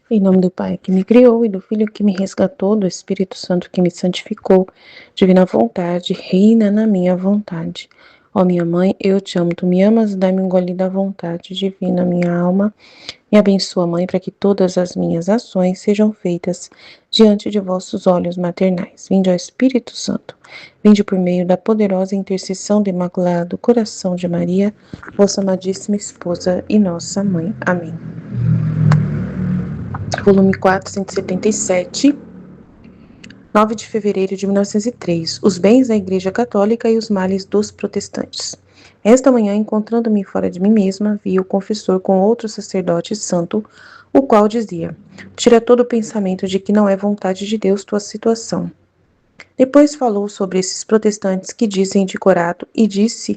Em nome do Pai que me criou e do Filho que me resgatou, do Espírito Santo que me santificou, divina vontade, reina na minha vontade. Ó minha mãe, eu te amo, tu me amas, dá-me um gole da vontade divina, minha alma. Me abençoa, mãe, para que todas as minhas ações sejam feitas diante de vossos olhos maternais. Vinde ao Espírito Santo, vinde por meio da poderosa intercessão do Imaculado Coração de Maria, vossa amadíssima esposa e nossa mãe. Amém. Volume 477, 9 de fevereiro de 1903. Os bens da Igreja Católica e os males dos protestantes. Esta manhã, encontrando-me fora de mim mesma, vi o confessor com outro sacerdote santo, o qual dizia: tira todo o pensamento de que não é vontade de Deus tua situação. Depois falou sobre esses protestantes que dizem de corado e disse: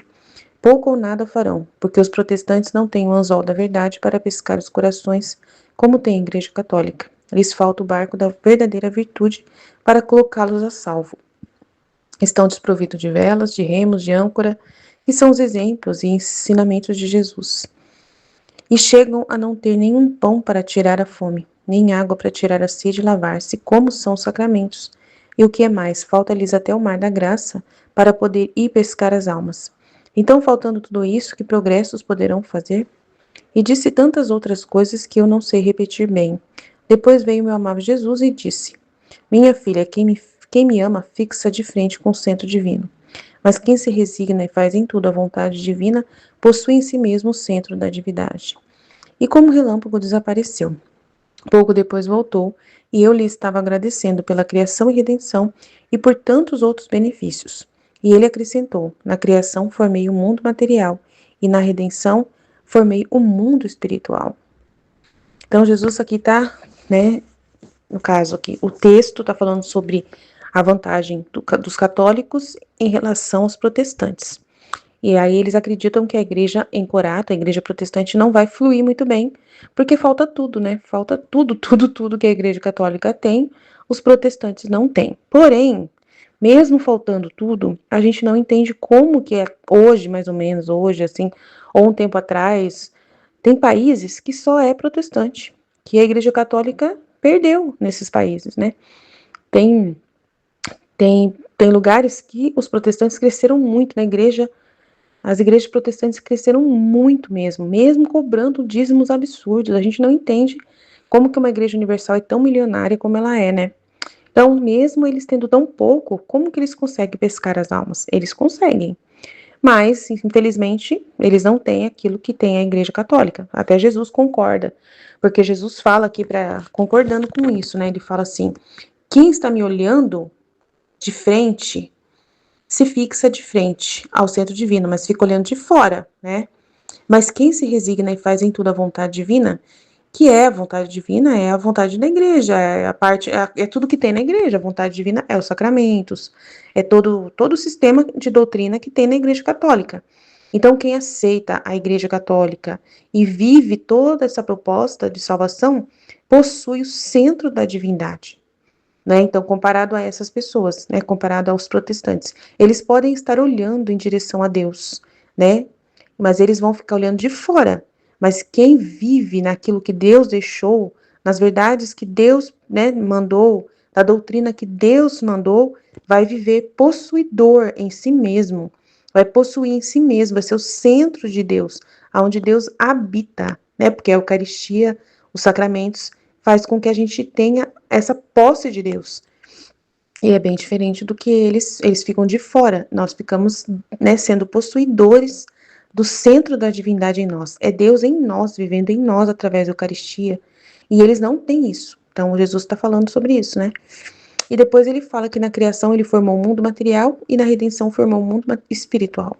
pouco ou nada farão, porque os protestantes não têm o anzol da verdade para pescar os corações, como tem a Igreja Católica. Lhes falta o barco da verdadeira virtude para colocá-los a salvo. Estão desprovidos de velas, de remos, de âncora, que são os exemplos e ensinamentos de Jesus. E chegam a não ter nenhum pão para tirar a fome, nem água para tirar a sede e lavar-se, como são os sacramentos. E o que é mais, falta-lhes até o mar da graça para poder ir pescar as almas. Então, faltando tudo isso, que progressos poderão fazer? E disse tantas outras coisas que eu não sei repetir bem. Depois veio meu amável Jesus e disse: minha filha, quem me ama fixa de frente com o centro divino. Mas quem se resigna e faz em tudo a vontade divina, possui em si mesmo o centro da divindade. E como relâmpago desapareceu. Pouco depois voltou, e eu lhe estava agradecendo pela criação e redenção e por tantos outros benefícios. E ele acrescentou: na criação formei o mundo material, e na redenção formei o mundo espiritual. Então Jesus aqui está, né, no caso aqui, o texto está falando sobre a vantagem dos católicos em relação aos protestantes. E aí eles acreditam que a igreja em Corato, a igreja protestante, não vai fluir muito bem, porque falta tudo, né? Falta tudo que a igreja católica tem, os protestantes não têm. Porém, mesmo faltando tudo, a gente não entende como que é hoje, mais ou menos, hoje, assim, ou um tempo atrás, tem países que só é protestante, que a igreja católica perdeu nesses países, né? Tem, tem lugares que os protestantes cresceram muito na igreja. As igrejas protestantes cresceram muito mesmo cobrando dízimos absurdos. A gente não entende como que uma igreja universal é tão milionária como ela é, né? Então, mesmo eles tendo tão pouco, como que eles conseguem pescar as almas? Eles conseguem. Mas, infelizmente, eles não têm aquilo que tem a igreja católica. Até Jesus concorda. Porque Jesus fala aqui, concordando com isso, né? Ele fala assim: quem está me olhando de frente se fixa de frente ao centro divino, mas fica olhando de fora, né? Mas quem se resigna e faz em tudo a vontade divina, que é a vontade divina, é a vontade da igreja, é a parte, é tudo que tem na igreja. A vontade divina é os sacramentos, é todo o sistema de doutrina que tem na igreja católica. Então, quem aceita a igreja católica e vive toda essa proposta de salvação, possui o centro da divindade. Né? Então, comparado a essas pessoas, né? Comparado aos protestantes, eles podem estar olhando em direção a Deus, né? Mas eles vão ficar olhando de fora. Mas quem vive naquilo que Deus deixou, nas verdades que Deus, né, mandou, da doutrina que Deus mandou, vai viver possuidor em si mesmo, vai possuir em si mesmo, vai ser o centro de Deus, aonde Deus habita, né? Porque a Eucaristia, os sacramentos, faz com que a gente tenha essa posse de Deus. E é bem diferente do que eles ficam de fora. Nós ficamos, né, sendo possuidores do centro da divindade em nós. É Deus em nós, vivendo em nós através da Eucaristia. E eles não têm isso. Então, Jesus está falando sobre isso, né? E depois ele fala que na criação ele formou o mundo material e na redenção formou o mundo espiritual.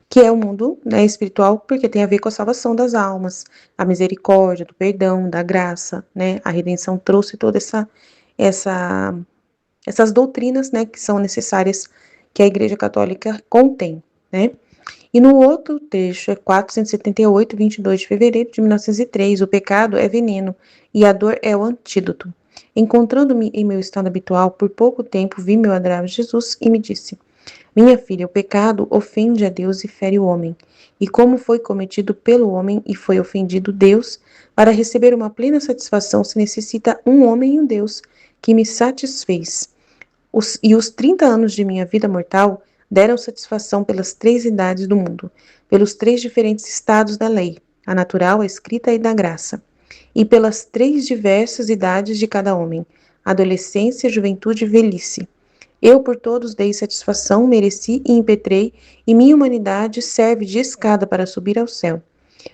Que é o mundo, né, espiritual, porque tem a ver com a salvação das almas, a misericórdia, do perdão, da graça, né? A redenção trouxe toda essa essas doutrinas, né, que são necessárias que a Igreja Católica contém, né? E no outro trecho, é 478, 22 de fevereiro de 1903, o pecado é veneno e a dor é o antídoto. Encontrando-me em meu estado habitual, por pouco tempo vi meu adorável Jesus e me disse: minha filha, o pecado ofende a Deus e fere o homem. E como foi cometido pelo homem e foi ofendido Deus, Para receber uma plena satisfação se necessita um homem e um Deus que me satisfez. Os 30 anos de minha vida mortal deram satisfação pelas 3 idades do mundo, pelos 3 diferentes estados da lei, a natural, a escrita e da graça, e pelas 3 diversas idades de cada homem, adolescência, juventude e velhice. Eu por todos dei satisfação, mereci e impetrei, e minha humanidade serve de escada para subir ao céu.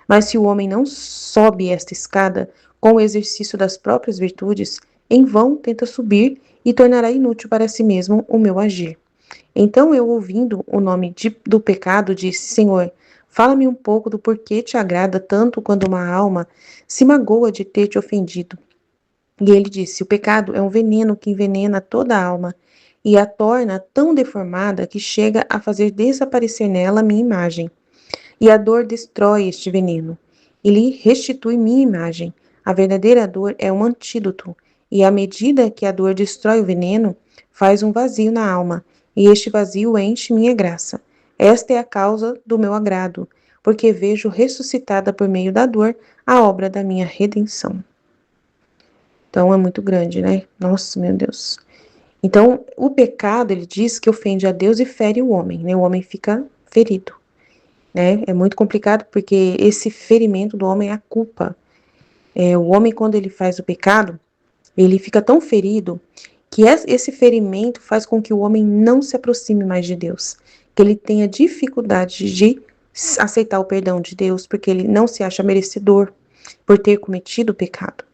Mas se o homem não sobe esta escada com o exercício das próprias virtudes, em vão tenta subir e tornará inútil para si mesmo o meu agir. Então eu, ouvindo o nome do pecado, disse: Senhor, fala-me um pouco do porquê te agrada tanto quando uma alma se magoa de ter te ofendido. E ele disse: o pecado é um veneno que envenena toda a alma e a torna tão deformada que chega a fazer desaparecer nela a minha imagem. E a dor destrói este veneno. E lhe restitui minha imagem. A verdadeira dor é um antídoto. E à medida que a dor destrói o veneno, faz um vazio na alma. E este vazio enche minha graça. Esta é a causa do meu agrado, porque vejo ressuscitada por meio da dor a obra da minha redenção. Então é muito grande, né? Nossa, meu Deus. Então, o pecado, ele diz que ofende a Deus e fere o homem, né? O homem fica ferido, né? É muito complicado porque esse ferimento do homem é a culpa. O homem, quando ele faz o pecado, ele fica tão ferido que esse ferimento faz com que o homem não se aproxime mais de Deus, que ele tenha dificuldade de aceitar o perdão de Deus, porque ele não se acha merecedor por ter cometido o pecado.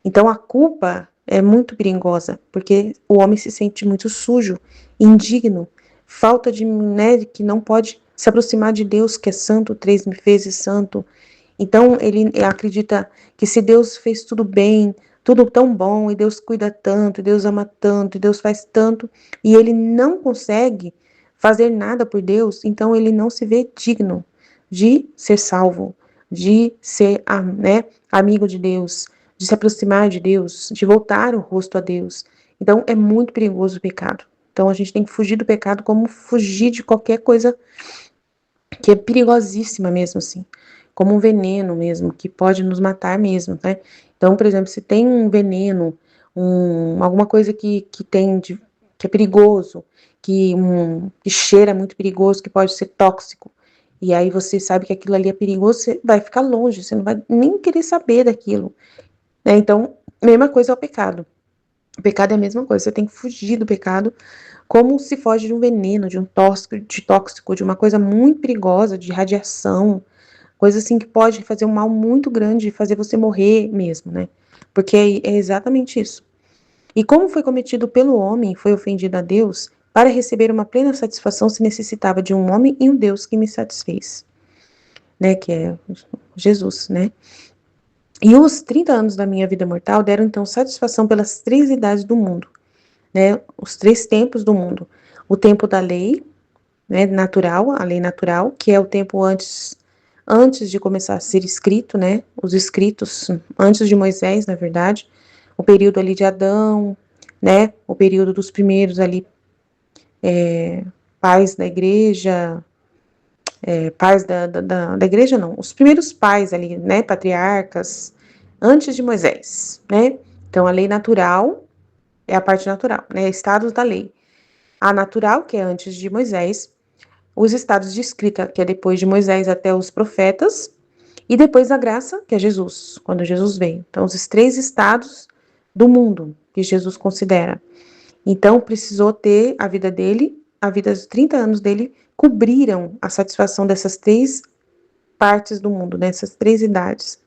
Então, a culpa é muito perigosa, porque o homem se sente muito sujo, indigno, falta de, né, que não pode se aproximar de Deus, que é santo, 3 vezes santo. Então, ele acredita que se Deus fez tudo bem, tudo tão bom, e Deus cuida tanto, e Deus ama tanto, e Deus faz tanto, e ele não consegue fazer nada por Deus, então ele não se vê digno de ser salvo, de ser, né, amigo de Deus, de se aproximar de Deus, de voltar o rosto a Deus. Então, é muito perigoso o pecado. Então, a gente tem que fugir do pecado como fugir de qualquer coisa que é perigosíssima mesmo, assim. Como um veneno mesmo, que pode nos matar mesmo, né? Então, por exemplo, se tem um veneno, alguma coisa que é perigoso, que cheira muito perigoso, que pode ser tóxico, e aí você sabe que aquilo ali é perigoso, você vai ficar longe, você não vai nem querer saber daquilo, né? Então, mesma coisa é o pecado. O pecado é a mesma coisa, você tem que fugir do pecado como se foge de um veneno, de um tóxico, de uma coisa muito perigosa, de radiação, coisa assim que pode fazer um mal muito grande, fazer você morrer mesmo, né? Porque é exatamente isso. E como foi cometido pelo homem, foi ofendido a Deus, para receber uma plena satisfação se necessitava de um homem e um Deus que me satisfez, né? Que é Jesus, né? E os 30 anos da minha vida mortal deram então satisfação pelas 3 idades do mundo, né? Os 3 tempos do mundo. O tempo da lei, né, natural, a lei natural, que é o tempo antes de começar a ser escrito, né? Os escritos antes de Moisés, na verdade, o período ali de Adão, né? O período dos primeiros ali pais da igreja, pais da igreja não, os primeiros pais ali, né? Patriarcas, antes de Moisés, né? Então a lei natural é a parte natural, né? Estados da lei. A natural, que é antes de Moisés, os estados de escrita, que é depois de Moisés até os profetas, e depois a graça, que é Jesus, quando Jesus veio. Então, os 3 estados do mundo que Jesus considera. Então, precisou ter a vida dele, a vida dos 30 anos dele, cobriram a satisfação dessas 3 partes do mundo, dessas 3 idades,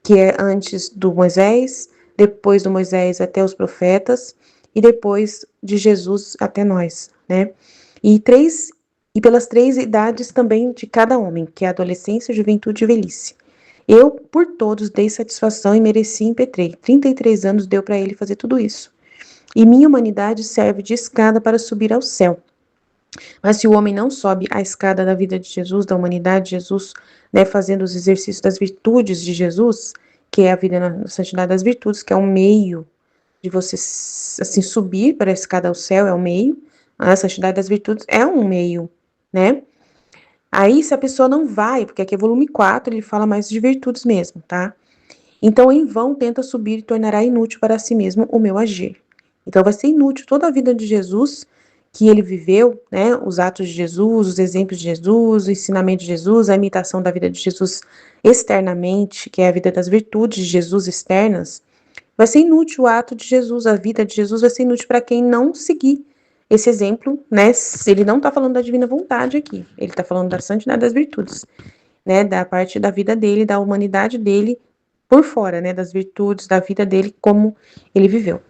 que é antes do Moisés, depois do Moisés até os profetas, e depois de Jesus até nós, né? E pelas 3 idades também de cada homem, que é a adolescência, juventude e velhice. Eu, por todos, dei satisfação e mereci e impetrei. 33 anos deu para ele fazer tudo isso. E minha humanidade serve de escada para subir ao céu. Mas se o homem não sobe a escada da vida de Jesus, da humanidade de Jesus, né, fazendo os exercícios das virtudes de Jesus, que é a vida na santidade das virtudes, que é um meio de você, assim, subir para a escada ao céu, é um meio. A santidade das virtudes é um meio, né? Aí, se a pessoa não vai, porque aqui é volume 4, ele fala mais de virtudes mesmo, tá? Então, em vão tenta subir e tornará inútil para si mesmo o meu agir. Então, vai ser inútil toda a vida de Jesus que ele viveu, né? Os atos de Jesus, os exemplos de Jesus, o ensinamento de Jesus, a imitação da vida de Jesus externamente, que é a vida das virtudes de Jesus externas. Vai ser inútil o ato de Jesus, a vida de Jesus vai ser inútil para quem não seguir esse exemplo, né? Ele não está falando da divina vontade aqui, ele está falando da santidade das virtudes, né? Da parte da vida dele, da humanidade dele por fora, né? Das virtudes, da vida dele, como ele viveu.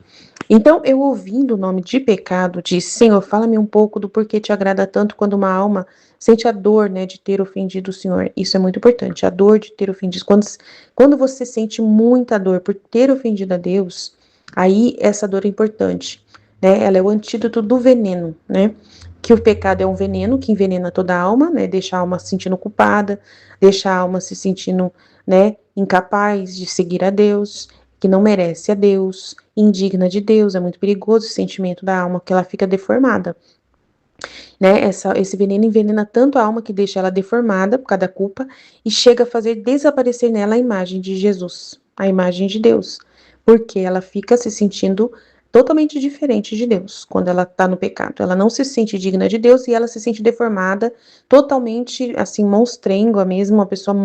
Então, eu ouvindo o nome de pecado, disse, Senhor, fala-me um pouco do porquê te agrada tanto quando uma alma sente a dor, né, de ter ofendido o Senhor. Isso é muito importante, a dor de ter ofendido. Quando você sente muita dor por ter ofendido a Deus, aí essa dor é importante, né? Ela é o antídoto do veneno, né? Que o pecado é um veneno que envenena toda a alma, né? Deixa a alma se sentindo culpada, deixa a alma se sentindo, né, incapaz de seguir a Deus, que não merece a Deus, indigna de Deus, é muito perigoso esse sentimento da alma, que ela fica deformada, né? Esse veneno envenena tanto a alma que deixa ela deformada por causa da culpa e chega a fazer desaparecer nela a imagem de Jesus, a imagem de Deus, porque ela fica se sentindo totalmente diferente de Deus quando ela está no pecado. Ela não se sente digna de Deus e ela se sente deformada, totalmente assim, monstrenga mesmo, uma pessoa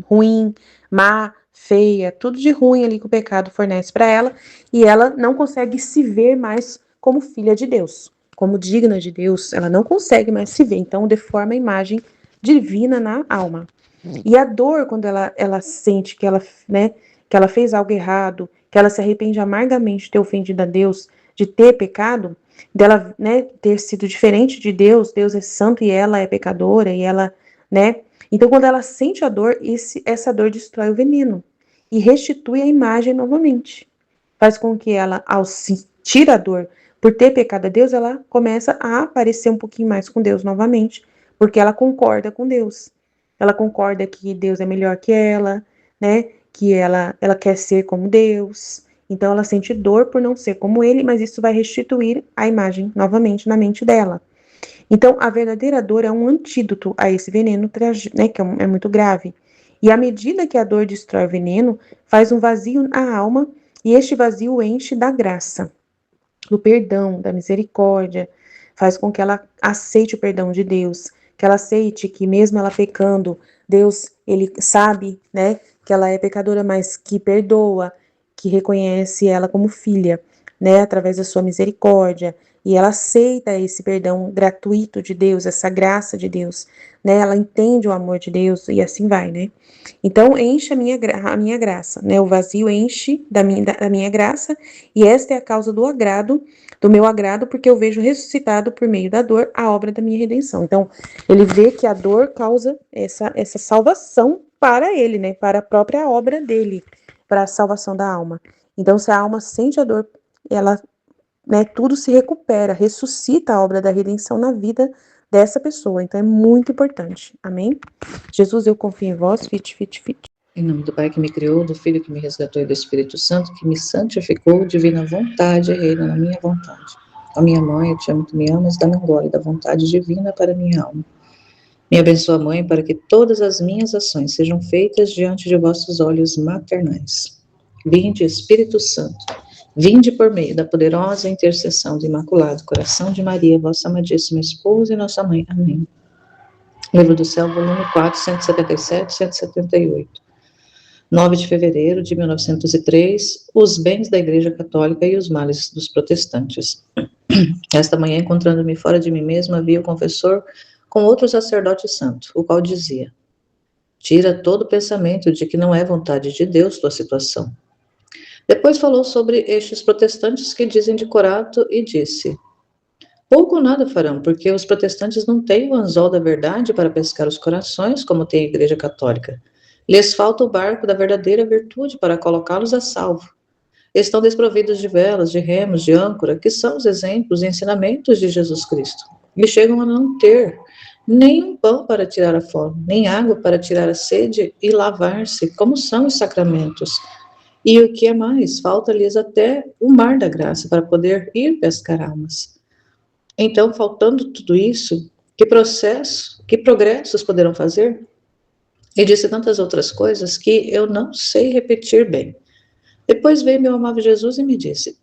ruim, má, feia, tudo de ruim ali que o pecado fornece para ela, e ela não consegue se ver mais como filha de Deus, como digna de Deus, ela não consegue mais se ver, então deforma a imagem divina na alma. E a dor, quando ela sente que ela, né, que ela fez algo errado, que ela se arrepende amargamente de ter ofendido a Deus, de ter pecado, dela, né, ter sido diferente de Deus, Deus é santo e ela é pecadora, e ela, né, então quando ela sente a dor, essa dor destrói o veneno e restitui a imagem novamente. Faz com que ela, ao sentir a dor por ter pecado a Deus, ela começa a aparecer um pouquinho mais com Deus novamente, porque ela concorda com Deus. Ela concorda que Deus é melhor que ela, né? Que ela quer ser como Deus. Então ela sente dor por não ser como ele, mas isso vai restituir a imagem novamente na mente dela. Então a verdadeira dor é um antídoto a esse veneno, né, que é muito grave. E à medida que a dor destrói o veneno, faz um vazio na alma, e este vazio enche da graça, do perdão, da misericórdia, faz com que ela aceite o perdão de Deus, que ela aceite que mesmo ela pecando, Deus, ele sabe, né, que ela é pecadora, mas que perdoa, que reconhece ela como filha, né, através da sua misericórdia, e ela aceita esse perdão gratuito de Deus, essa graça de Deus, né, ela entende o amor de Deus, e assim vai, né. Então, enche a minha graça, né, o vazio enche da minha graça, e esta é a causa do meu agrado, porque eu vejo ressuscitado por meio da dor a obra da minha redenção. Então, ele vê que a dor causa essa salvação para ele, né? Para a própria obra dele, para a salvação da alma. Então, se a alma sente a dor, ela, né, tudo se recupera, ressuscita a obra da redenção na vida dessa pessoa. Então, é muito importante. Amém? Jesus, eu confio em vós, fit, fit, fit. Em nome do Pai que me criou, do Filho que me resgatou e do Espírito Santo que me santificou, divina vontade reina na minha vontade. Ó minha mãe, eu te amo, tu me amas, dá-me um gole da vontade divina para minha alma. Me abençoa, Mãe, para que todas as minhas ações sejam feitas diante de vossos olhos maternais. Vinde, Espírito Santo, vinde por meio da poderosa intercessão do Imaculado Coração de Maria, vossa amadíssima esposa e nossa mãe. Amém. Livro do Céu, volume 4, 177, 178. 9 de fevereiro de 1903, os bens da Igreja Católica e os males dos protestantes. Esta manhã, encontrando-me fora de mim mesma, vi o confessor com outro sacerdote santo, o qual dizia: tira todo pensamento de que não é vontade de Deus tua situação. Depois falou sobre estes protestantes que dizem de corato e disse: pouco ou nada farão, porque os protestantes não têm o anzol da verdade para pescar os corações, como tem a Igreja Católica. Lhes falta o barco da verdadeira virtude para colocá-los a salvo. Estão desprovidos de velas, de remos, de âncora, que são os exemplos e ensinamentos de Jesus Cristo. E chegam a não ter nem um pão para tirar a fome, nem água para tirar a sede e lavar-se, como são os sacramentos. E o que é mais, falta-lhes até o mar da graça para poder ir pescar almas. Então, faltando tudo isso, que progressos poderão fazer? E disse tantas outras coisas que eu não sei repetir bem. Depois veio meu amável Jesus e me disse: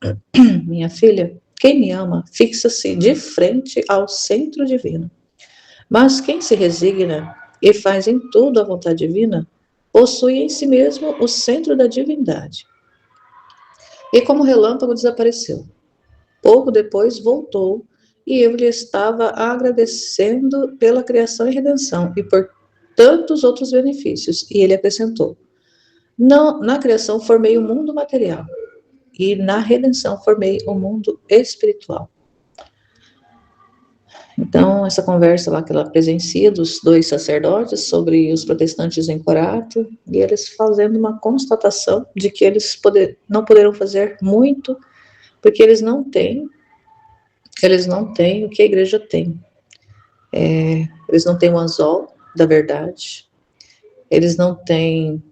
minha filha, quem me ama fixa-se de frente ao centro divino. Mas quem se resigna e faz em tudo a vontade divina, possui em si mesmo o centro da divindade. E como relâmpago desapareceu. Pouco depois voltou, e eu lhe estava agradecendo pela criação e redenção, e por tantos outros benefícios. E ele acrescentou: não, na criação formei o mundo material, e na redenção formei o mundo espiritual. Então, essa conversa lá que ela presencia dos dois sacerdotes sobre os protestantes em Corato, e eles fazendo uma constatação de que eles não poderão fazer muito, porque eles não têm o que a igreja tem. Eles não têm o anzol da verdade, eles não têm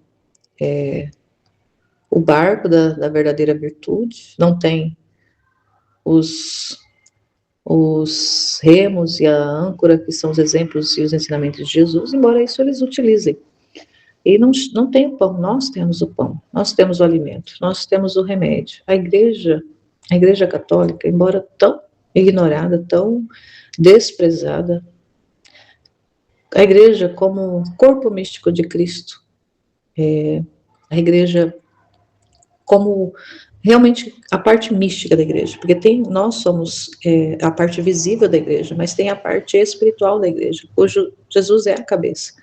o barco da verdadeira virtude, não têm os remos e a âncora, que são os exemplos e os ensinamentos de Jesus, embora isso eles utilizem. E não tem o pão, nós temos o pão, nós temos o alimento, nós temos o remédio. A igreja católica, embora tão ignorada, tão desprezada, a igreja como corpo místico de Cristo, a igreja como realmente a parte mística da igreja, porque nós somos a parte visível da igreja, mas tem a parte espiritual da igreja, cujo Jesus é a cabeça.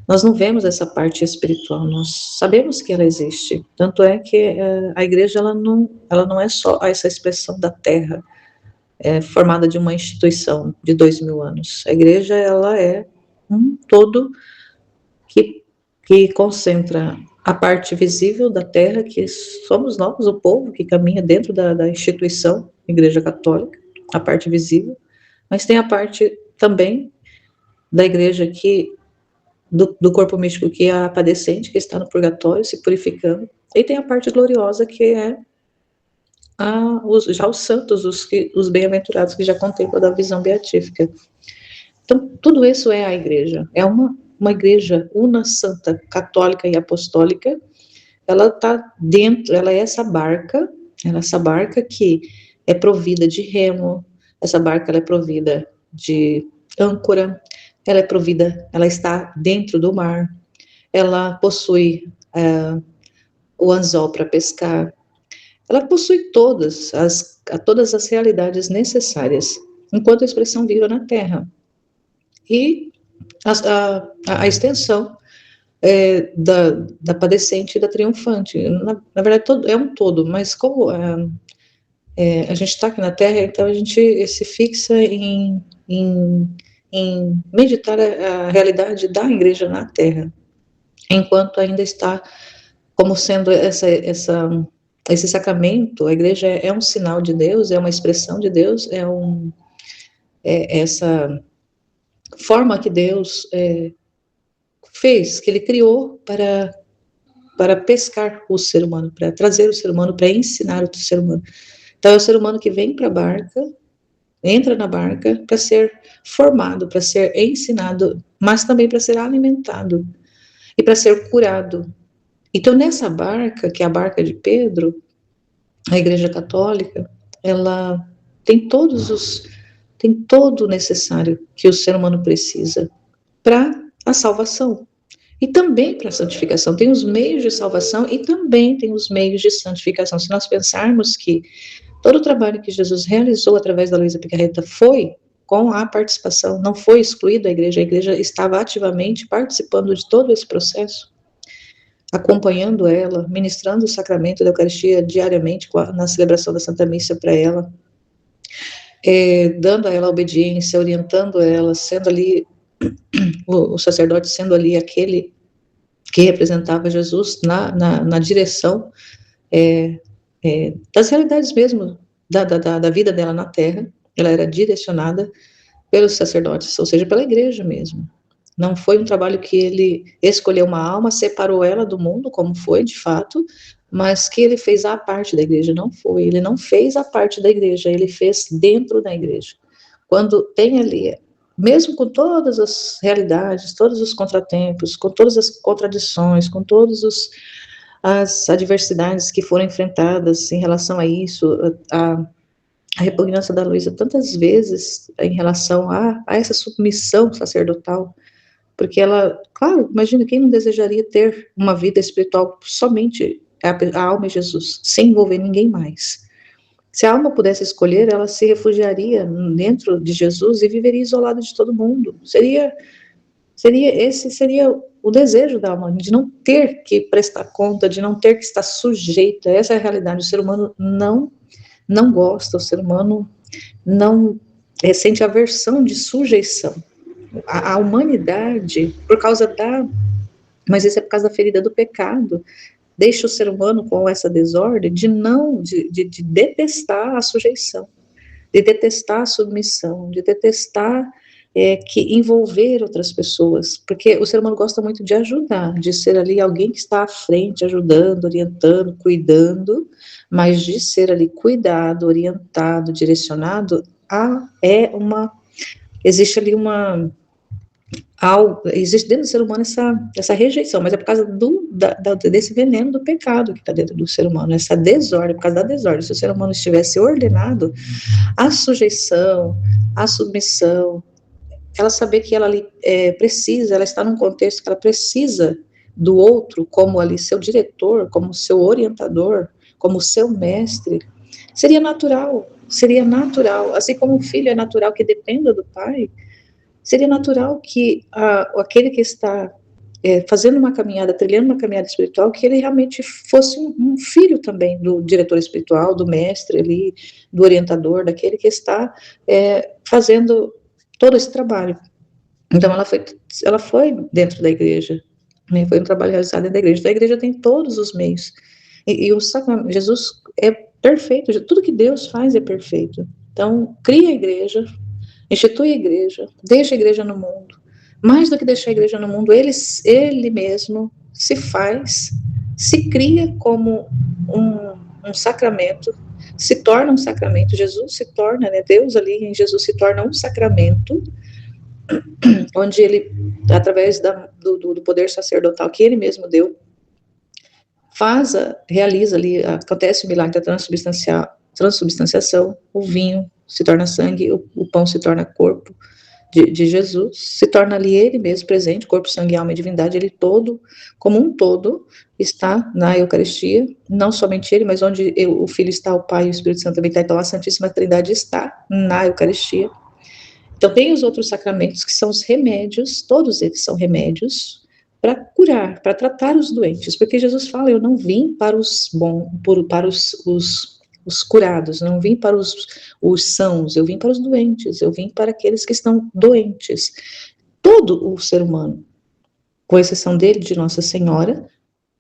Nós não vemos essa parte espiritual, nós sabemos que ela existe, tanto é que a igreja ela não é só essa expressão da terra, formada de uma instituição de 2000 anos. A igreja ela é um todo que concentra a parte visível da terra, que somos nós, o povo que caminha dentro da instituição Igreja Católica, a parte visível, mas tem a parte também da igreja do corpo místico, que é a padecente, que está no purgatório, se purificando, e tem a parte gloriosa, que é já os santos, os bem-aventurados, que já contemplam da visão beatífica. Então, tudo isso é a igreja, é uma igreja una, santa, católica e apostólica. Ela está dentro, ela é essa barca que é provida de remo, essa barca ela é provida de âncora, ela está dentro do mar, ela possui o anzol para pescar, ela possui todas as realidades necessárias, enquanto a expressão viva na terra. E a extensão da padecente e da triunfante. Na verdade, é um todo, mas como a gente está aqui na Terra, então a gente se fixa em meditar a realidade da igreja na Terra, enquanto ainda está como sendo esse sacramento. A igreja é um sinal de Deus, é uma expressão de Deus, é essa forma que Deus fez, que ele criou para pescar o ser humano, para trazer o ser humano, para ensinar o ser humano. Então, é o ser humano que vem para a barca, entra na barca para ser formado, para ser ensinado, mas também para ser alimentado e para ser curado. Então, nessa barca, que é a barca de Pedro, a Igreja Católica, ela tem todo o necessário que o ser humano precisa para a salvação. E também para a santificação. Tem os meios de salvação e também tem os meios de santificação. Se nós pensarmos que todo o trabalho que Jesus realizou através da Luísa Picarreta foi com a participação, não foi excluída a igreja estava ativamente participando de todo esse processo, acompanhando ela, ministrando o sacramento da Eucaristia diariamente na celebração da Santa Missa para ela, dando a ela obediência, orientando ela, sendo ali o sacerdote sendo ali aquele que representava Jesus na direção das realidades mesmo da vida dela na Terra. Ela era direcionada pelos sacerdotes, ou seja, pela igreja mesmo. Não foi um trabalho que ele escolheu uma alma, separou ela do mundo, como foi de fato, mas que ele fez a parte da igreja. Não foi, ele não fez a parte da igreja, ele fez dentro da igreja. Quando tem ali mesmo com todas as realidades, todos os contratempos, com todas as contradições, com todas as adversidades que foram enfrentadas em relação a isso, a repugnância da Luísa tantas vezes em relação a essa submissão sacerdotal, porque ela, claro, imagina, quem não desejaria ter uma vida espiritual somente a alma e Jesus, sem envolver ninguém mais. Se a alma pudesse escolher, ela se refugiaria dentro de Jesus e viveria isolada de todo mundo. Esse seria o desejo da alma, de não ter que prestar conta, de não ter que estar sujeita. Essa é a realidade. O ser humano não gosta, o ser humano não sente aversão de sujeição. A humanidade, por causa mas isso é por causa da ferida do pecado, deixa o ser humano com essa desordem de detestar a sujeição, de detestar a submissão, de detestar que envolver outras pessoas, porque o ser humano gosta muito de ajudar, de ser ali alguém que está à frente, ajudando, orientando, cuidando, mas de ser ali cuidado, orientado, direcionado, existe ali existe dentro do ser humano essa rejeição, mas é por causa desse veneno do pecado que está dentro do ser humano, essa desordem, por causa da desordem. Se o ser humano estivesse ordenado, a sujeição, a submissão, ela saber que ela ali precisa, ela está num contexto que ela precisa do outro como ali seu diretor, como seu orientador, como seu mestre, seria natural, assim como o filho é natural que dependa do pai, seria natural que aquele que está fazendo uma caminhada, trilhando uma caminhada espiritual, que ele realmente fosse um filho também do diretor espiritual, do mestre ali, do orientador, daquele que está fazendo todo esse trabalho. Então ela foi dentro da igreja, né? Foi um trabalho realizado dentro da igreja. Então a igreja tem todos os meios. E o sacramento, Jesus é perfeito, tudo que Deus faz é perfeito. Então, cria a igreja, institui a igreja, deixa a igreja no mundo. Mais do que deixar a igreja no mundo, ele mesmo se cria como um sacramento, se torna um sacramento. Jesus se torna, né, Deus ali em Jesus se torna um sacramento, onde ele, através do poder sacerdotal que ele mesmo deu, realiza ali, acontece o milagre da transubstanciação, o vinho se torna sangue, o pão se torna corpo de Jesus, se torna ali ele mesmo presente, corpo, sangue, alma e divindade, ele todo, como um todo, está na Eucaristia, não somente ele, mas onde o Filho está, o Pai e o Espírito Santo também está, então a Santíssima Trindade está na Eucaristia. Então tem os outros sacramentos que são os remédios, todos eles são remédios, para curar, para tratar os doentes, porque Jesus fala, eu não vim para os bons, para os curados, não vim para os sãos, eu vim para os doentes, eu vim para aqueles que estão doentes. Todo o ser humano, com exceção dele, de Nossa Senhora,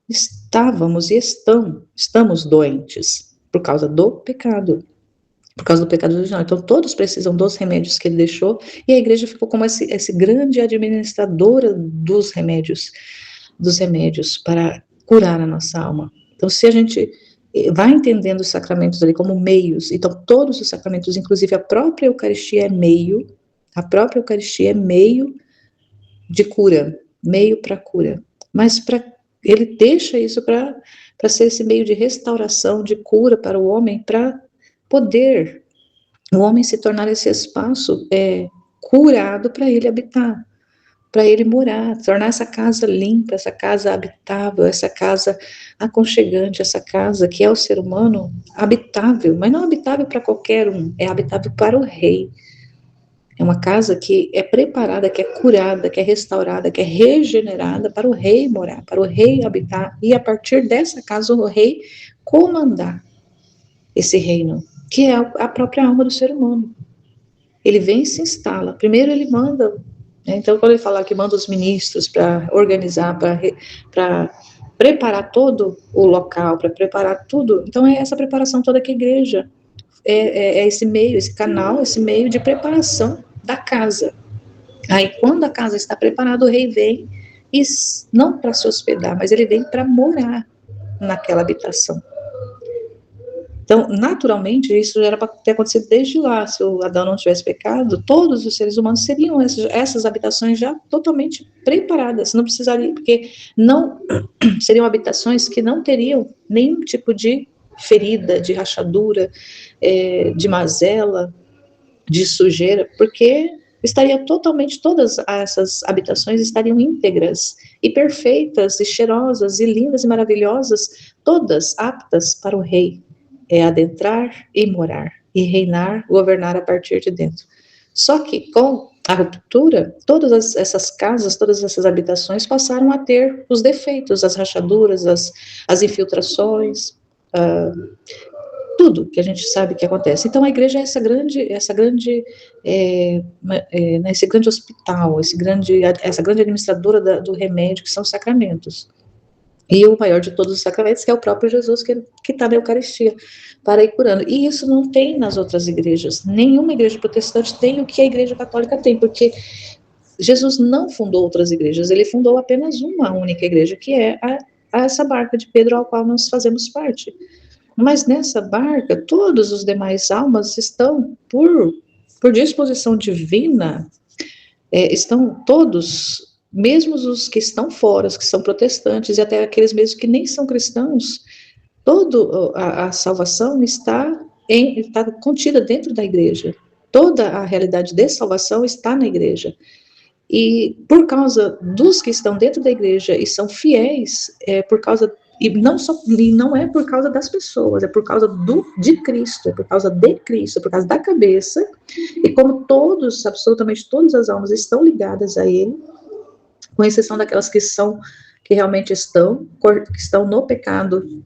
estávamos e estamos doentes, por causa do pecado original. Então todos precisam dos remédios que ele deixou, e a igreja ficou como esse grande administradora dos remédios para curar a nossa alma. Então se a gente vai entendendo os sacramentos ali como meios, então todos os sacramentos, inclusive a própria Eucaristia é meio de cura, meio para cura, mas ele deixa isso para ser esse meio de restauração, de cura para o homem, para poder o homem se tornar esse espaço curado para ele habitar, para ele morar, tornar essa casa limpa, essa casa habitável, essa casa aconchegante, essa casa que é o ser humano habitável, mas não habitável para qualquer um, é habitável para o rei. É uma casa que é preparada, que é curada, que é restaurada, que é regenerada para o rei morar, para o rei habitar, e a partir dessa casa o rei comandar esse reino, que é a própria alma do ser humano. Ele vem e se instala. Primeiro ele manda, né? Então quando ele fala que manda os ministros para organizar, para preparar todo o local, para preparar tudo, então é essa preparação toda que a igreja, é esse meio, esse canal, esse meio de preparação da casa. Aí quando a casa está preparada, o rei vem, e não para se hospedar, mas ele vem para morar naquela habitação. Então, naturalmente, isso já era para ter acontecido desde lá. Se o Adão não tivesse pecado, todos os seres humanos seriam essas habitações já totalmente preparadas, não precisaria, porque não seriam habitações que não teriam nenhum tipo de ferida, de rachadura, de mazela, de sujeira, porque estaria totalmente, todas essas habitações estariam íntegras e perfeitas, e cheirosas, e lindas e maravilhosas, todas aptas para o rei adentrar e morar, e reinar, governar a partir de dentro. Só que com a ruptura, todas essas casas, todas essas habitações passaram a ter os defeitos, as rachaduras, as infiltrações, tudo que a gente sabe que acontece. Então a igreja é esse grande hospital, essa grande administradora do remédio, que são os sacramentos. E o maior de todos os sacramentos, que é o próprio Jesus, que está na Eucaristia, para ir curando. E isso não tem nas outras igrejas. Nenhuma igreja protestante tem o que a igreja católica tem, porque Jesus não fundou outras igrejas, ele fundou apenas uma única igreja, que é essa barca de Pedro, ao qual nós fazemos parte. Mas nessa barca, todos os demais almas estão, por disposição divina, estão todos, mesmo os que estão fora, os que são protestantes, e até aqueles mesmos que nem são cristãos, toda a salvação está contida dentro da igreja. Toda a realidade de salvação está na igreja. E por causa dos que estão dentro da igreja e são fiéis, e não é por causa das pessoas, é por causa de Cristo, é por causa de Cristo, é por causa da cabeça, e como absolutamente todas as almas estão ligadas a Ele, com exceção daquelas que realmente estão no pecado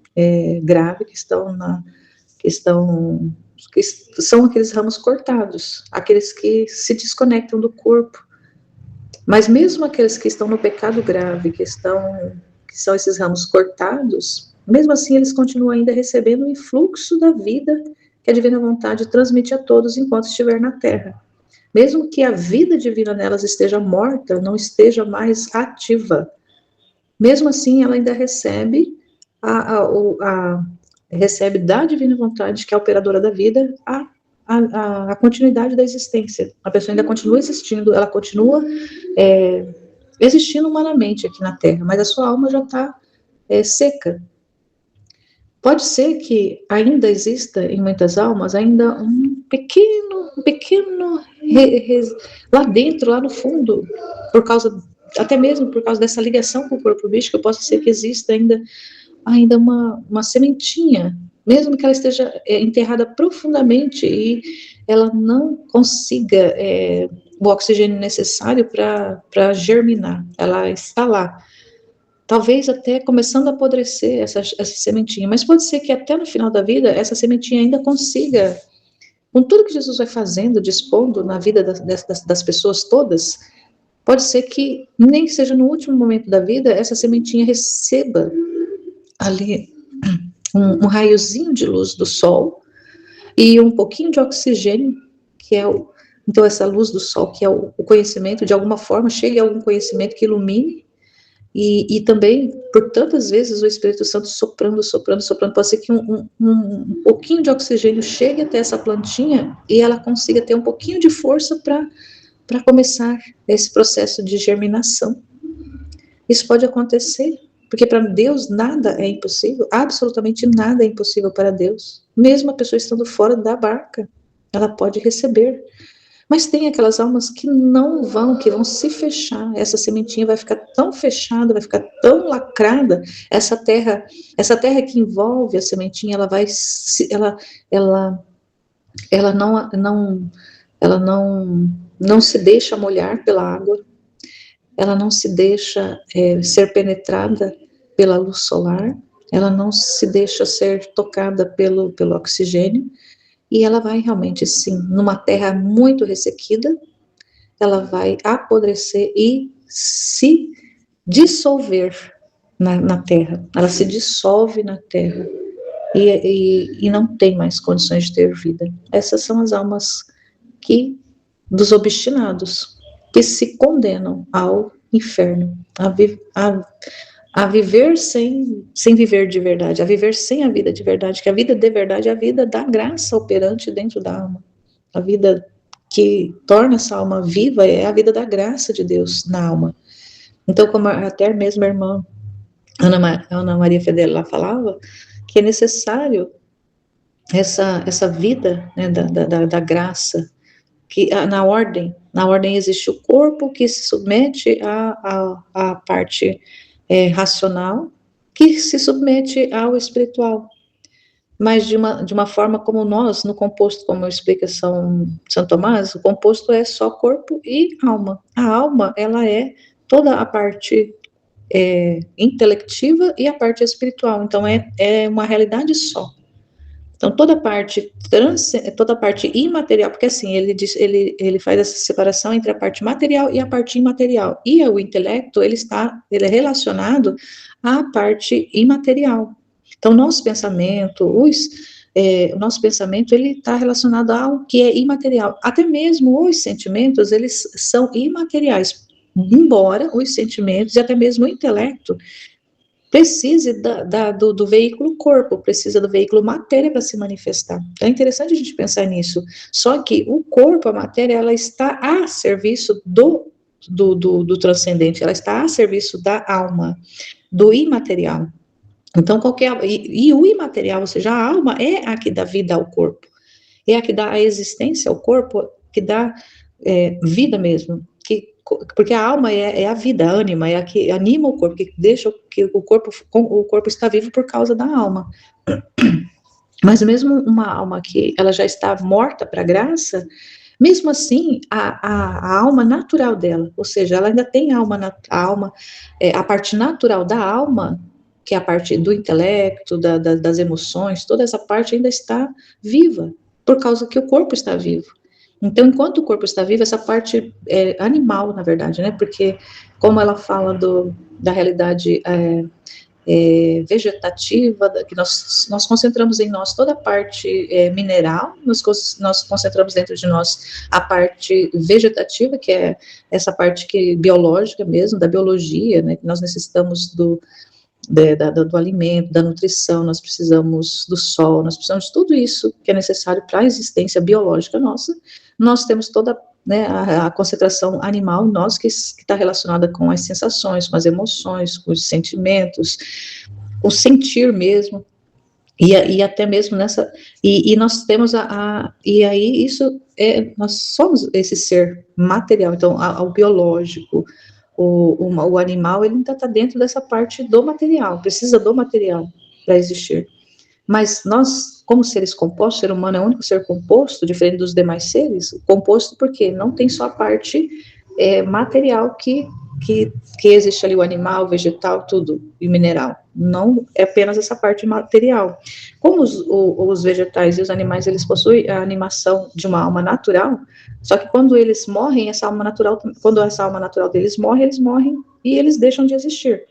grave, que são aqueles ramos cortados, aqueles que se desconectam do corpo. Mas mesmo aqueles que estão no pecado grave, que são esses ramos cortados, mesmo assim eles continuam ainda recebendo o influxo da vida que a divina vontade transmite a todos enquanto estiver na terra. Mesmo que a vida divina nelas esteja morta, não esteja mais ativa, mesmo assim ela ainda recebe recebe da divina vontade, que é a operadora da vida, a continuidade da existência. A pessoa ainda continua existindo, ela continua existindo humanamente aqui na Terra, mas a sua alma já está seca. Pode ser que ainda exista em muitas almas ainda um pequeno lá dentro, lá no fundo, até mesmo por causa dessa ligação com o corpo místico, pode ser que exista ainda uma sementinha, mesmo que ela esteja enterrada profundamente e ela não consiga o oxigênio necessário para germinar, ela está lá. Talvez até começando a apodrecer essa sementinha, mas pode ser que até no final da vida, essa sementinha ainda consiga, com tudo que Jesus vai fazendo, dispondo na vida das pessoas todas, pode ser que nem seja no último momento da vida, essa sementinha receba ali um raiozinho de luz do sol e um pouquinho de oxigênio, que é então essa luz do sol, que é o conhecimento, de alguma forma, chegue a algum conhecimento que ilumine, e também, por tantas vezes, o Espírito Santo soprando, pode ser que um pouquinho de oxigênio chegue até essa plantinha e ela consiga ter um pouquinho de força para começar esse processo de germinação. Isso pode acontecer, porque para Deus nada é impossível, absolutamente nada é impossível para Deus. Mesmo a pessoa estando fora da barca, ela pode receber. Mas tem aquelas almas que vão se fechar, essa sementinha vai ficar tão fechada, vai ficar tão lacrada, essa terra que envolve a sementinha, ela não se deixa molhar pela água, ela não se deixa ser penetrada pela luz solar, ela não se deixa ser tocada pelo oxigênio, e ela vai realmente, sim, numa terra muito ressequida, ela vai apodrecer e se dissolver na terra. Ela se dissolve na terra e não tem mais condições de ter vida. Essas são as almas dos obstinados, que se condenam ao inferno, a viver sem viver de verdade, a viver sem a vida de verdade, que a vida de verdade é a vida da graça operante dentro da alma. A vida que torna essa alma viva é a vida da graça de Deus na alma. Então, como até mesmo a irmã Ana Maria Fedeli falava, que é necessário essa vida, né, da graça, que na ordem existe o corpo que se submete à parte racional, que se submete ao espiritual, mas de uma forma como nós, no composto, como explica São Tomás, o composto é só corpo e alma. A alma, ela é toda a parte intelectiva e a parte espiritual, então é uma realidade só. Então, toda a parte imaterial, porque assim, ele faz essa separação entre a parte material e a parte imaterial. E o intelecto, ele é relacionado à parte imaterial. Então, o nosso pensamento, ele está relacionado ao que é imaterial. Até mesmo os sentimentos, eles são imateriais, embora os sentimentos e até mesmo o intelecto precise do veículo corpo, precisa do veículo matéria para se manifestar. Então, é interessante a gente pensar nisso. Só que o corpo, a matéria, ela está a serviço do transcendente, ela está a serviço da alma, do imaterial. Então, e o imaterial, ou seja, a alma é a que dá vida ao corpo, é a que dá a existência ao corpo, que dá vida mesmo, porque a alma é a vida, a ânima, é a que anima o corpo, que deixa que o corpo está vivo por causa da alma. Mas mesmo uma alma que ela já está morta para a graça, mesmo assim, a alma natural dela, ou seja, ela ainda tem a parte natural da alma, que é a parte do intelecto, das emoções, toda essa parte ainda está viva, por causa que o corpo está vivo. Então, enquanto o corpo está vivo, essa parte é animal, na verdade, né? Porque, como ela fala da realidade vegetativa, que nós concentramos em nós toda a parte mineral, nós concentramos dentro de nós a parte vegetativa, que é essa parte biológica mesmo, da biologia, né? Que nós necessitamos do alimento, da nutrição, nós precisamos do sol, nós precisamos de tudo isso que é necessário para a existência biológica nossa. Nós temos toda, né, a concentração animal em nós, que está relacionada com as sensações, com as emoções, com os sentimentos, com o sentir mesmo, e até mesmo nessa, e nós temos e aí nós somos esse ser material, então o biológico, o animal, ele ainda está dentro dessa parte do material, precisa do material para existir. Mas nós, como seres compostos, o ser humano é o único ser composto, diferente dos demais seres, composto porque não tem só a parte material que existe ali, o animal, o vegetal, tudo, e mineral. Não é apenas essa parte material. Como os vegetais e os animais, eles possuem a animação de uma alma natural, só que quando eles morrem, quando essa alma natural deles morre, eles morrem e eles deixam de existir.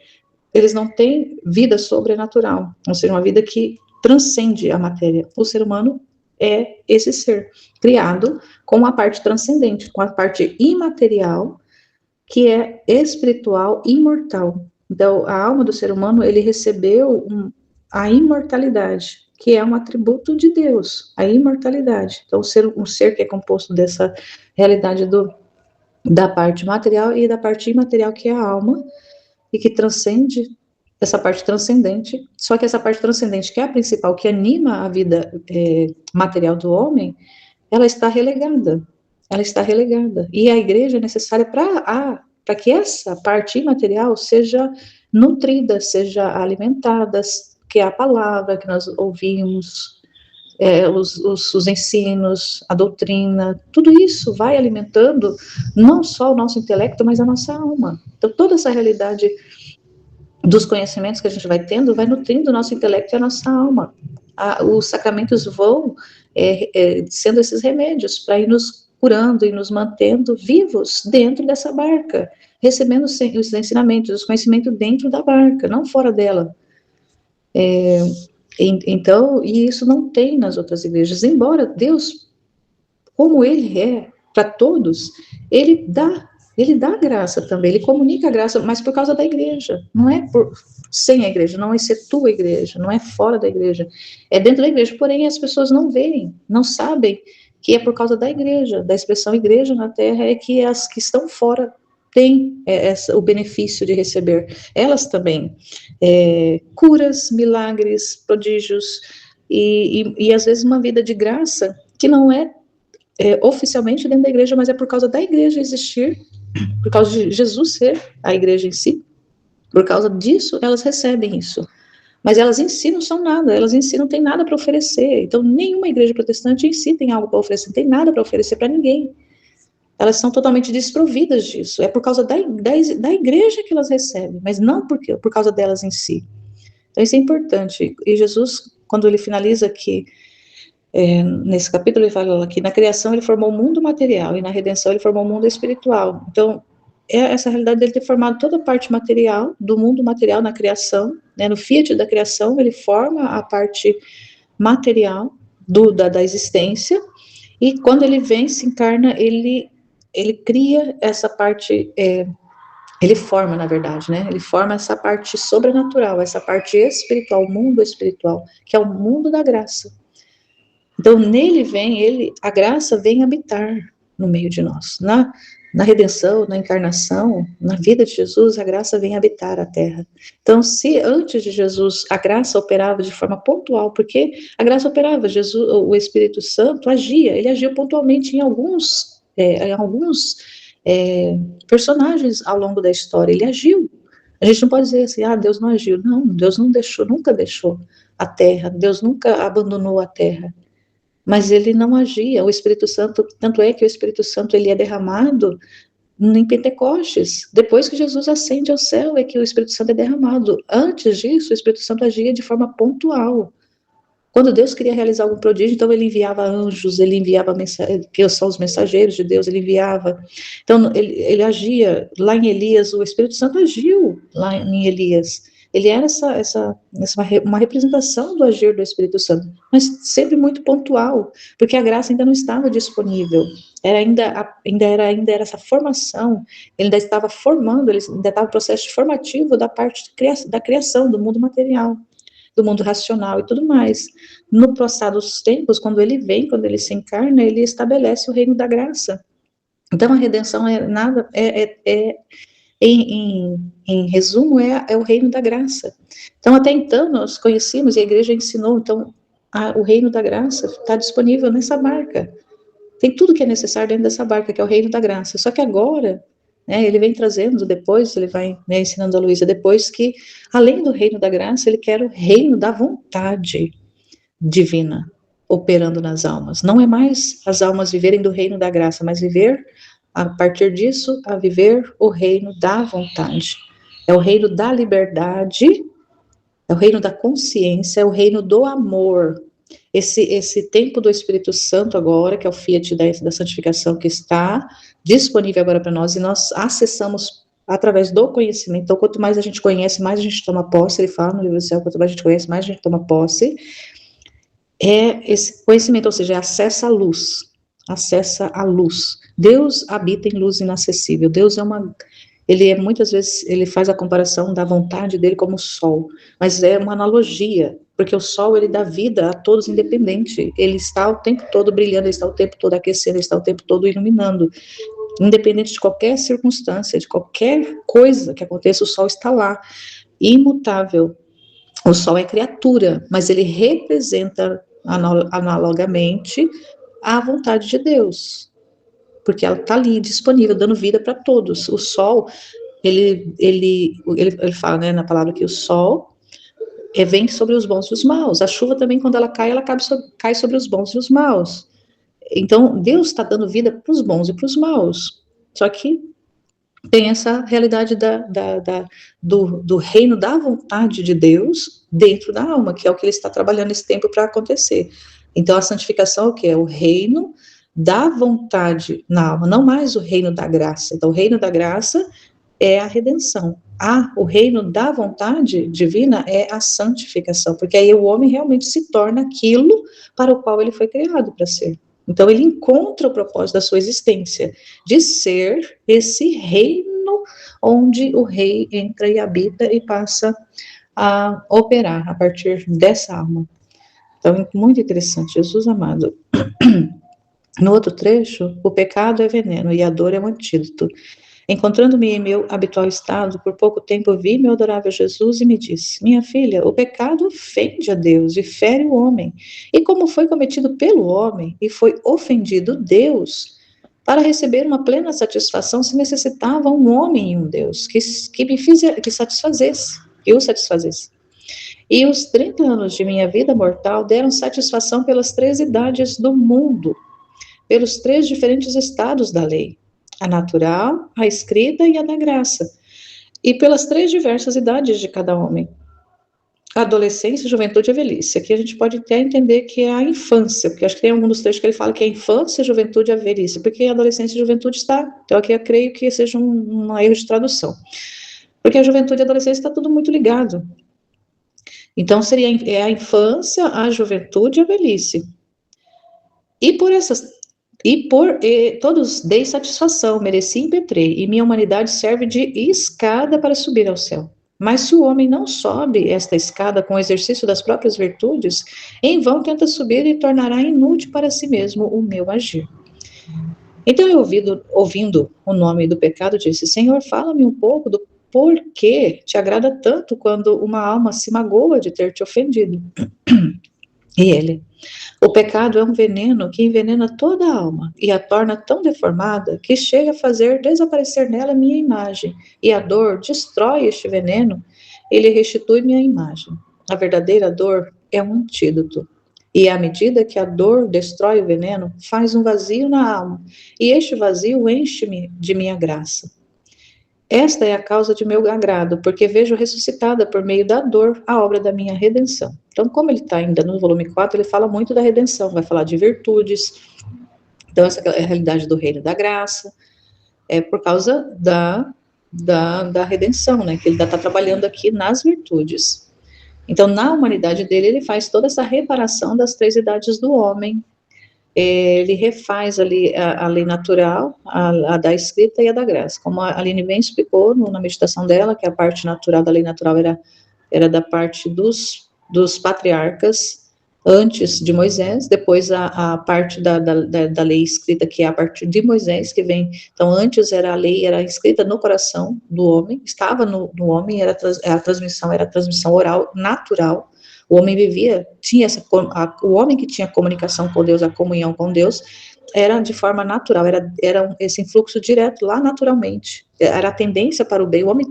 Eles não têm vida sobrenatural, ou seja, uma vida que transcende a matéria. O ser humano é esse ser criado com a parte transcendente, com a parte imaterial, que é espiritual e imortal. Então, a alma do ser humano, ele recebeu a imortalidade, que é um atributo de Deus, a imortalidade. Então, um ser que é composto dessa realidade da parte material e da parte imaterial, que é a alma, e que transcende essa parte transcendente, só que essa parte transcendente, que é a principal, que anima a vida material do homem, ela está relegada. E a igreja é necessária para que essa parte imaterial seja nutrida, seja alimentada, que é a palavra que nós ouvimos, os ensinos, a doutrina, tudo isso vai alimentando não só o nosso intelecto, mas a nossa alma. Então, toda essa realidade dos conhecimentos que a gente vai tendo, vai nutrindo o nosso intelecto e a nossa alma. Os sacramentos vão sendo esses remédios para ir nos curando e nos mantendo vivos dentro dessa barca, recebendo os ensinamentos, os conhecimentos dentro da barca, não fora dela. Então, e isso não tem nas outras igrejas, embora Deus, como Ele é para todos, Ele dá Ele dá graça também, ele comunica a graça, mas por causa da igreja, não é sem a igreja, não excetua a igreja, não é fora da igreja, é dentro da igreja, porém as pessoas não veem, não sabem que é por causa da igreja, da expressão igreja na terra, é que as que estão fora têm o benefício de receber, elas também, curas, milagres, prodígios, e às vezes uma vida de graça, que não oficialmente dentro da igreja, mas é por causa da igreja existir, por causa de Jesus ser a igreja em si, por causa disso, elas recebem isso. Mas elas em si não são nada, elas em si não têm nada para oferecer. Então, nenhuma igreja protestante em si tem algo para oferecer, não tem nada para oferecer para ninguém. Elas são totalmente desprovidas disso. É por causa da igreja que elas recebem, mas não por causa delas em si. Então, isso é importante. E Jesus, quando ele finaliza aqui, nesse capítulo, ele fala que na criação ele formou o mundo material e na redenção ele formou o mundo espiritual. Então, essa realidade dele ter formado toda a parte material, do mundo material na criação, né, no fiat da criação, ele forma a parte material da existência, e quando ele vem, se encarna, ele cria essa parte, ele forma, na verdade, né, ele forma essa parte sobrenatural, essa parte espiritual, o mundo espiritual, que é o mundo da graça. Então, nele vem, a graça vem habitar no meio de nós. Na redenção, na encarnação, na vida de Jesus, a graça vem habitar a terra. Então, se antes de Jesus a graça operava de forma pontual, porque a graça operava, Jesus, o Espírito Santo agia, ele agia pontualmente em alguns personagens ao longo da história, ele agiu. A gente não pode dizer assim, Deus não agiu. Não, Deus não deixou, nunca deixou a terra, Deus nunca abandonou a terra. Mas ele não agia, o Espírito Santo, tanto é que o Espírito Santo ele é derramado em Pentecostes, depois que Jesus ascende ao céu é que o Espírito Santo é derramado. Antes disso, o Espírito Santo agia de forma pontual. Quando Deus queria realizar algum prodígio, então ele enviava anjos, ele enviava que são os mensageiros de Deus, ele enviava. Então ele agia lá em Elias, o Espírito Santo agiu lá em Elias. Ele era uma representação do agir do Espírito Santo, mas sempre muito pontual, porque a graça ainda não estava disponível. Ainda era essa formação, ele ainda estava formando, ele ainda estava no processo formativo da parte da criação, do mundo material, do mundo racional e tudo mais. No passar dos tempos, quando ele vem, quando ele se encarna, ele estabelece o reino da graça. Então, a redenção em resumo, é o reino da graça. Então, até então, nós conhecíamos, e a igreja ensinou, então, o reino da graça está disponível nessa barca. Tem tudo que é necessário dentro dessa barca, que é o reino da graça. Só que agora, ele vem trazendo depois, ele vai ensinando a Luísa depois que, além do reino da graça, ele quer o reino da vontade divina operando nas almas. Não é mais as almas viverem do reino da graça, mas viver, a partir disso, a viver o reino da vontade. É o reino da liberdade, é o reino da consciência, é o reino do amor. Esse tempo do Espírito Santo agora, que é o fiat da santificação, que está disponível agora para nós, e nós acessamos através do conhecimento. Então, quanto mais a gente conhece, mais a gente toma posse. Ele fala no livro do céu, quanto mais a gente conhece, mais a gente toma posse. É esse conhecimento, ou seja, acessa a luz. Acessa a luz. Deus habita em luz inacessível. Deus muitas vezes, ele faz a comparação da vontade dele como o sol, mas é uma analogia, porque o sol, ele dá vida a todos independente, ele está o tempo todo brilhando, ele está o tempo todo aquecendo, ele está o tempo todo iluminando, independente de qualquer circunstância, de qualquer coisa que aconteça, o sol está lá, imutável. O sol é criatura, mas ele representa analogamente a vontade de Deus, porque ela está ali, disponível, dando vida para todos. O sol, ele fala, né, na palavra que o sol vem sobre os bons e os maus. A chuva também, quando ela cai sobre os bons e os maus. Então, Deus está dando vida para os bons e para os maus. Só que tem essa realidade do reino da vontade de Deus dentro da alma, que é o que ele está trabalhando esse tempo para acontecer. Então, a santificação é o que? É o reino da vontade na alma, não mais o reino da graça. Então, o reino da graça é a redenção. O reino da vontade divina é a santificação, porque aí o homem realmente se torna aquilo para o qual ele foi criado para ser. Então ele encontra o propósito da sua existência, de ser esse reino onde o rei entra e habita e passa a operar a partir dessa alma. Então, muito interessante, Jesus amado. No outro trecho, o pecado é veneno e a dor é um antídoto. Encontrando-me em meu habitual estado, por pouco tempo vi meu adorável Jesus e me disse: Minha filha, o pecado ofende a Deus e fere o homem. E como foi cometido pelo homem e foi ofendido Deus, para receber uma plena satisfação se necessitava um homem e um Deus que satisfazesse, que o satisfazesse. E os 30 anos de minha vida mortal deram satisfação pelas 3 idades do mundo, pelos 3 diferentes estados da lei, a natural, a escrita e a da graça, e pelas 3 diversas idades de cada homem, a adolescência, a juventude e a velhice. Aqui a gente pode até entender que é a infância, porque acho que tem algum dos trechos que ele fala que é a infância, a juventude e a velhice, porque a adolescência e a juventude está, então aqui eu creio que seja um erro de tradução, porque a juventude e a adolescência está tudo muito ligado. Então seria a infância, a juventude e a velhice. E por todos dei satisfação, mereci e impetrei, e minha humanidade serve de escada para subir ao céu. Mas se o homem não sobe esta escada com o exercício das próprias virtudes, em vão tenta subir e tornará inútil para si mesmo o meu agir. Então eu, ouvindo o nome do pecado, disse: Senhor, fala-me um pouco do porquê te agrada tanto quando uma alma se magoa de ter te ofendido. E ele: o pecado é um veneno que envenena toda a alma e a torna tão deformada que chega a fazer desaparecer nela minha imagem, e a dor destrói este veneno, ele restitui minha imagem. A verdadeira dor é um antídoto, e à medida que a dor destrói o veneno, faz um vazio na alma, e este vazio enche-me de minha graça. Esta é a causa de meu agrado, porque vejo ressuscitada por meio da dor a obra da minha redenção. Então, como ele está ainda no volume 4, ele fala muito da redenção, vai falar de virtudes. Então, essa é a realidade do reino da graça, é por causa da redenção, né? Que ele está trabalhando aqui nas virtudes. Então, na humanidade dele, ele faz toda essa reparação das 3 idades do homem. Ele refaz ali a lei natural, a da escrita e a da graça. Como a Aline bem explicou na meditação dela, que a parte natural da lei natural era da parte dos patriarcas antes de Moisés, depois a parte da lei escrita, que é a partir de Moisés, que vem. Então, antes a lei era escrita no coração do homem, estava no homem, a transmissão era a transmissão oral natural. O homem vivia, o homem que tinha comunicação com Deus, a comunhão com Deus, era de forma natural, era esse influxo direto lá naturalmente, era a tendência para o bem, o homem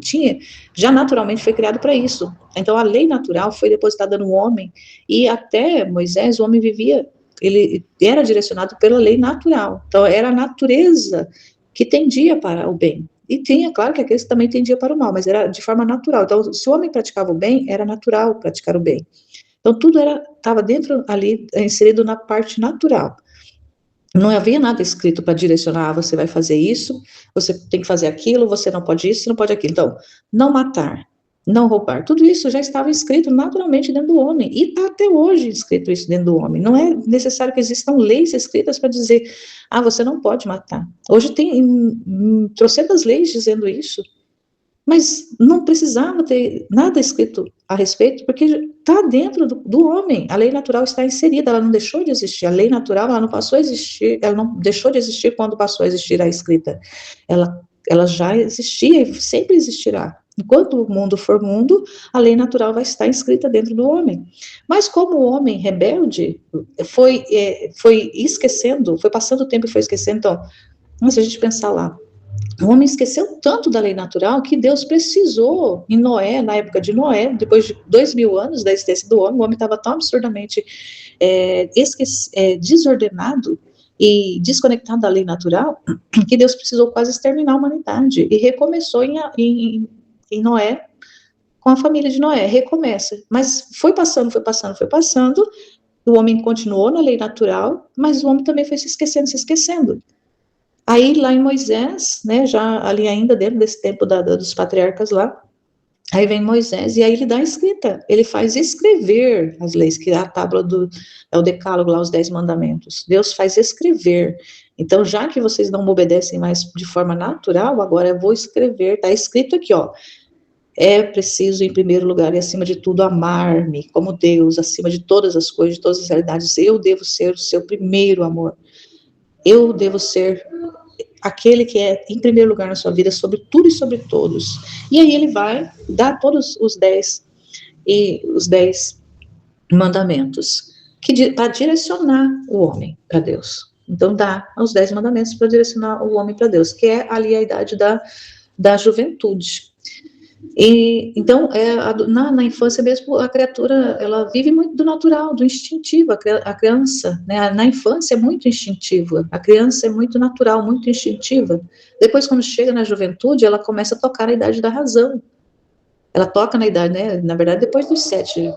já naturalmente foi criado para isso. Então a lei natural foi depositada no homem, e até Moisés o homem vivia, ele era direcionado pela lei natural, então era a natureza que tendia para o bem. E tinha, claro que aqueles também tendia para o mal, mas era de forma natural. Então, se o homem praticava o bem, era natural praticar o bem. Então, tudo estava dentro ali, inserido na parte natural. Não havia nada escrito para direcionar: você vai fazer isso, você tem que fazer aquilo, você não pode isso, não pode aquilo. Então, não matar, não roubar, tudo isso já estava escrito naturalmente dentro do homem, e está até hoje escrito isso dentro do homem. Não é necessário que existam leis escritas para dizer: você não pode matar. Hoje tem trocentas leis dizendo isso, mas não precisava ter nada escrito a respeito, porque está dentro do homem. A lei natural está inserida, ela não deixou de existir. A lei natural, ela não passou a existir, ela não deixou de existir quando passou a existir a escrita. Ela já existia e sempre existirá. Enquanto o mundo for mundo, a lei natural vai estar inscrita dentro do homem. Mas como o homem rebelde foi esquecendo, foi passando o tempo e foi esquecendo, então, se a gente pensar lá, o homem esqueceu tanto da lei natural que Deus precisou, em Noé, na época de Noé, depois de 2000 anos da existência do homem estava tão absurdamente desordenado e desconectado da lei natural, que Deus precisou quase exterminar a humanidade, e recomeçou em Noé, com a família de Noé, recomeça. Mas foi passando, o homem continuou na lei natural, mas o homem também foi se esquecendo. Aí, lá em Moisés, né, já ali ainda dentro desse tempo dos patriarcas lá, Aí vem Moisés e aí ele dá a escrita, ele faz escrever as leis, que é a tábua é o decálogo lá, os 10 mandamentos. Deus faz escrever. Então, já que vocês não me obedecem mais de forma natural, agora eu vou escrever, está escrito aqui, ó. É preciso, em primeiro lugar e acima de tudo, amar-me como Deus, acima de todas as coisas, de todas as realidades. Eu devo ser o seu primeiro amor. Eu devo ser aquele que é em primeiro lugar na sua vida, sobre tudo e sobre todos. E aí ele vai dar todos os 10 mandamentos para direcionar o homem para Deus. Então dá os 10 mandamentos para direcionar o homem para Deus, que é ali a idade da juventude. E então na infância mesmo a criatura ela vive muito do natural, do instintivo. A criança, né, na infância é muito instintiva, a criança é muito natural, muito instintiva. Depois, quando chega na juventude, ela começa a tocar na idade da razão. Ela toca na idade, né, na verdade depois dos 7.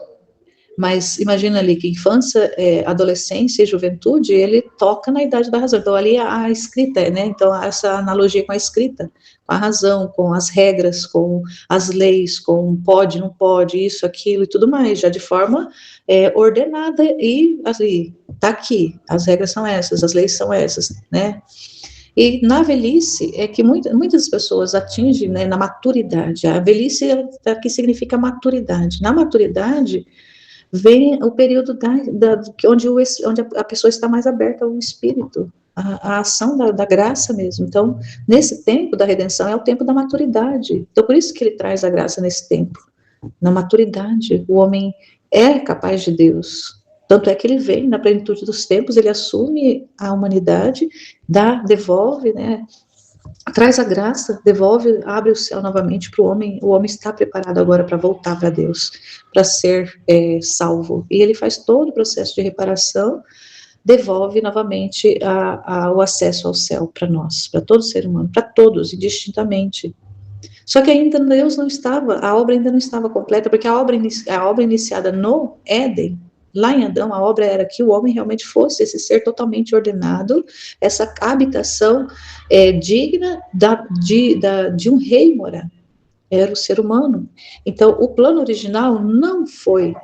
Mas imagina ali que infância, adolescência e juventude, ele toca na idade da razão. Então ali a escrita, né? Então essa analogia com a escrita, com a razão, com as regras, com as leis, com pode, não pode, isso, aquilo e tudo mais, já de forma ordenada e assim, tá aqui, as regras são essas, as leis são essas, né? E na velhice é que muitas pessoas atingem, né, na maturidade. A velhice aqui significa maturidade. Na maturidade vem o período onde a pessoa está mais aberta ao Espírito, a ação da graça mesmo. Então, nesse tempo da redenção, é o tempo da maturidade. Então, por isso que ele traz a graça nesse tempo. Na maturidade, o homem é capaz de Deus. Tanto é que ele vem na plenitude dos tempos, ele assume a humanidade, devolve, né, traz a graça, devolve, abre o céu novamente para o homem está preparado agora para voltar para Deus, para ser salvo, e ele faz todo o processo de reparação, devolve novamente o acesso ao céu para nós, para todo ser humano, para todos, indistintamente. Só que ainda Deus não estava, a obra ainda não estava completa, porque a obra iniciada no Éden, lá em Adão, a obra era que o homem realmente fosse esse ser totalmente ordenado, essa habitação digna de um rei morar, era o ser humano. Então, o plano original não foi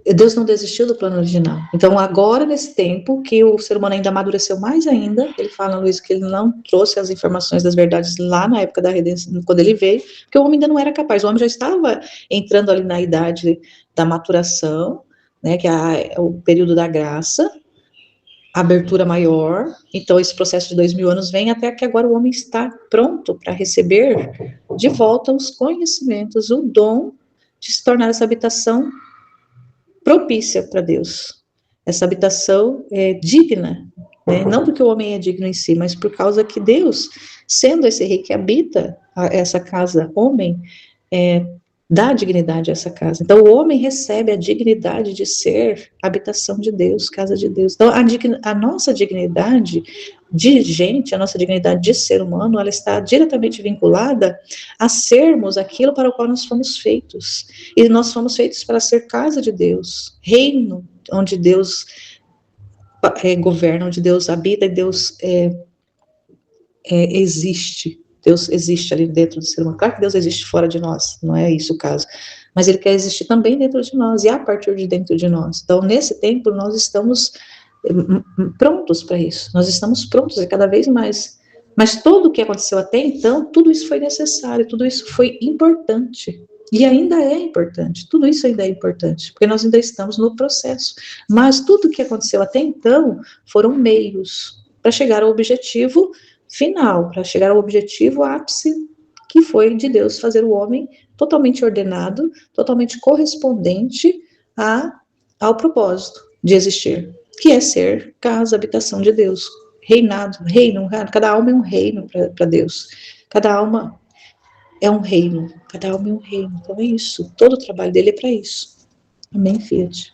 Deus não desistiu do plano original. Então, agora, nesse tempo, que o ser humano ainda amadureceu mais ainda, ele fala, Luiz, que ele não trouxe as informações das verdades lá na época da redenção, quando ele veio, porque o homem ainda não era capaz, o homem já estava entrando ali na idade da maturação, né, que é o período da graça, abertura maior, então esse processo de 2000 anos vem até que agora o homem está pronto para receber de volta os conhecimentos, o dom de se tornar essa habitação propícia para Deus. Essa habitação é digna, né? Não porque o homem é digno em si, mas por causa que Deus, sendo esse rei que habita essa casa homem, dá dignidade a essa casa. Então, o homem recebe a dignidade de ser habitação de Deus, casa de Deus. Então, a nossa dignidade de gente, a nossa dignidade de ser humano, ela está diretamente vinculada a sermos aquilo para o qual nós fomos feitos. E nós fomos feitos para ser casa de Deus, reino onde Deus governa, onde Deus habita e Deus existe. Deus existe ali dentro do ser humano. Claro que Deus existe fora de nós, não é isso o caso. Mas Ele quer existir também dentro de nós e a partir de dentro de nós. Então, nesse tempo, nós estamos prontos para isso. Nós estamos prontos e cada vez mais. Mas tudo o que aconteceu até então, tudo isso foi necessário, tudo isso foi importante. E ainda é importante, tudo isso ainda é importante, porque nós ainda estamos no processo. Mas tudo o que aconteceu até então foram meios para chegar ao objetivo final, para chegar ao objetivo ápice, que foi de Deus fazer o homem totalmente ordenado, totalmente correspondente ao propósito de existir, que é ser casa, habitação de Deus, reinado, reino, cada alma é um reino para Deus, cada alma é um reino, cada alma é um reino, então é isso, todo o trabalho dele é para isso. Amém, Fiat?